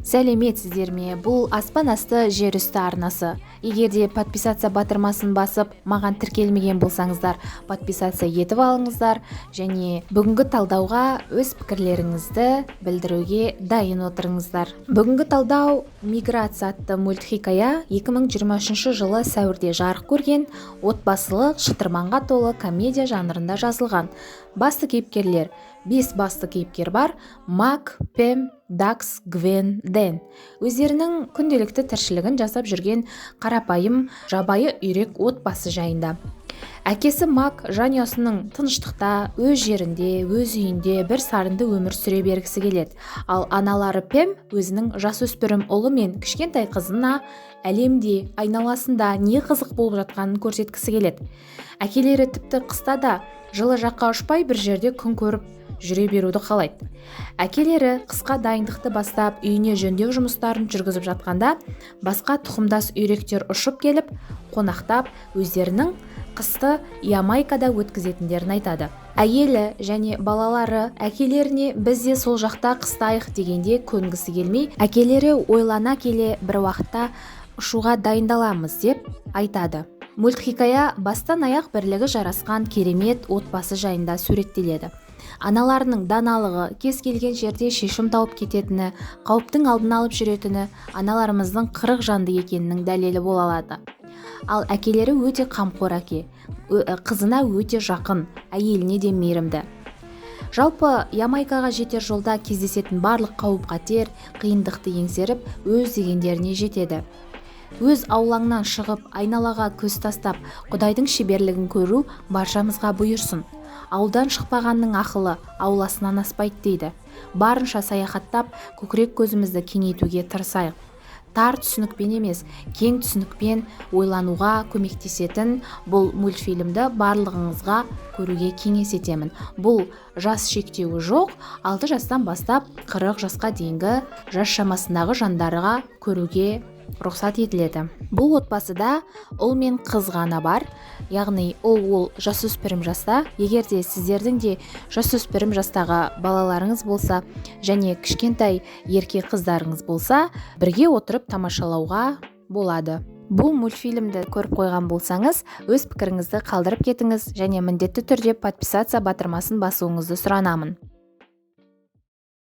Сәлеметсіздер ме? Бұл аспан асты жер үсті арнасы. Егерде подписация батырмасын басып, маған тіркелмеген болсаңыздар, подписация етіп алыңыздар және бүгінгі талдауға өз пікірлеріңізді білдіруге дайын отырыңыздар. Бүгінгі талдау «Миграция» атты мультхикая 2023 жылы сәуірде жарық көрген отбасылық шытырманға толы комедия жанрында жазылған. Басты кейіпкерлер 5 басты кейіпкер бар: Мак, Пэм, Дакс, Гвен, Дэн. Өздерінің күнделікті тіршілігін жасап жүрген қарапайым, жабайы үйрек отбасы жайында. Әкесі Мак жанұясының тыныштықта, өз жерінде, өз үйінде бір сарынды өмір сүре бергісі келеді. Ал аналары Пэм өзінің жасөспірім ұлы мен кішкентай қызына әлемде, айналасында не қызық болып жатқанын көрсеткісі келеді. Әкелері тіпті қыста да жылы жаққа ұшпай бір жерде күн көріп жүре беруді қалайды. Әкелері қысқа дайындықты бастап, үйіне жөндеу жұмыстарын жүргізіп жатқанда, басқа тұқымдас үйректер ұшып келіп, қонақтап, өздерінің қысты Ямайкада өткізетіндерін айтады. Әйелі және балалары әкелеріне біз де сол жақта қыстайық дегенде көнгісі келмей, әкелері ойлана келе бір уақытта ұшуға дайындаламыз деп айтады. Мультхикая бастан аяқ бірлігі жарасқан керемет отбасы жайында суреттеледі. Аналарының даналығы, кез келген жерде шешім тауып кететіні, қауіптің алдын алып жүретіні аналарымыздың қырық жанды екенінің дәлелі бола алады. Ал әкелері өте қамқор әке, қызына өте жақын, әйеліне де мейірімді. Жалпы Ямайкаға жетер жолда кездесетін барлық қауіп-қатер, қиындықты еңсеріп, өз дегендеріне жетеді. Өз аулаңнан шығып, айналаға көз тастап, Құдайдың шеберлігін көру баршамызға бұйырсын. Ауылдан шықпағанның ақылы ауласынан аспайды дейді. Барынша саяхаттап, көкірек көзімізді кеңейтуге тырысайық. Тар түсінікпен емес, кең түсінікпен ойлануға көмектесетін бұл мультфильмді барлығыңызға көруге кеңес етемін. Бұл жас шектеуі жоқ, 6 жастан бастап 40 жасқа дейінгі жас шамасындағы жандарға көруге рұқсат етіледі. Бұл отбасыда ұл мен қыз ғана бар, яғни ол жасөспірім жаста. Егерде сіздердің де жасөспірім жастағы балаларыңыз болса және кішкентай ерке қыздарыңыз болса, бірге отырып тамашалауға болады. Бұл мультфильмді көріп қойған болсаңыз, өз пікіріңізді қалдырып кетіңіз және міндетті түрде подписация батырмасын басуыңызды сұранамын.